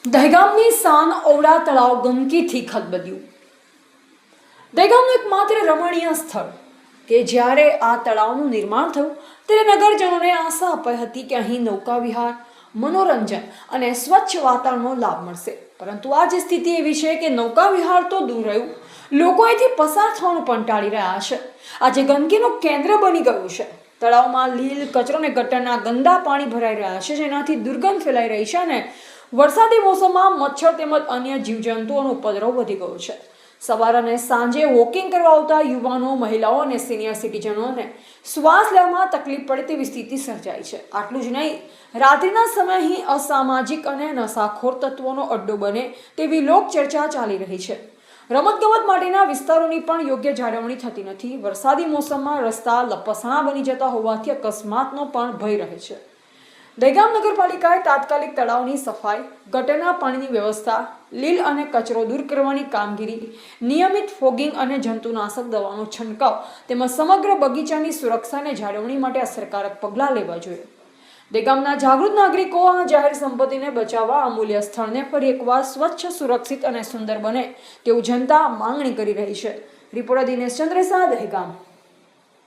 દહેગામની શાન ઔડા તળાવ ગંદકીથી ખદબદ્યું। દહેગામનું એકમાત્ર રમણીય સ્થળ કે જ્યારે આ તળાવનું નિર્માણ થયું ત્યારે નગરજનોને આશા અપાઈ હતી કે અહીં નૌકા વિહાર, મનોરંજન અને સ્વચ્છ વાતાવરણનો લાભ મળશે, પરંતુ આજે સ્થિતિ એવી છે કે નૌકા વિહાર તો દૂર રહ્યું, લોકો અહીંથી પસાર થવાનું પણ ટાળી રહ્યા છે। આજે ગંદકીનું કેન્દ્ર બની ગયું છે। તળાવમાં લીલ કચરો અને ગટરના ગંદા પાણી ભરાઈ રહ્યા છે, જેનાથી દુર્ગંધ ફેલાઈ રહી છે અને વરસાદી મોસમમાં મચ્છર તેમજ અન્ય જીવજંતુઓનો ઉપદ્રવ વધી ગયો છે। સવાર અને સાંજે વોકિંગ કરવા આવતા યુવાનો, મહિલાઓ અને સિનિયર સિટીઝનોને શ્વાસ લેવામાં તકલીફ પડે તેવી સ્થિતિ સર્જાઈ છે। આટલું જ નહીં, રાત્રિના સમયે અહીં અસામાજિક અને નશાખોર તત્વોનો અડ્ડો બને તેવી લોકચર્ચા ચાલી રહી છે। રમતગમત માટેના વિસ્તારોની પણ યોગ્ય જાળવણી થતી નથી। વરસાદી મોસમમાં રસ્તા લપસણા બની જતા હોવાથી અકસ્માતનો પણ ભય રહે છે। દહેગામ નગરપાલિકાએ તાત્કાલિક તળાવની સફાઈ, ગટરના પાણીની વ્યવસ્થા, લીલ અને કચરો દૂર કરવાની કામગીરી, નિયમિત ફોગિંગ અને જંતુનાશક દવાનો છંટકાવ તેમજ સમગ્ર બગીચાની સુરક્ષા અને જાળવણી માટે અસરકારક પગલાં લેવા જોઈએ। દહેગામના જાગૃત નાગરિકો આ જાહેર સંપત્તિને બચાવવા અમૂલ્ય સ્થળને ફરી એકવાર સ્વચ્છ, સુરક્ષિત અને સુંદર બને તેવું જનતા માંગણી કરી રહી છે। રિપોર્ટર દિનેશ ચંદ્ર શાહ, દહેગામ।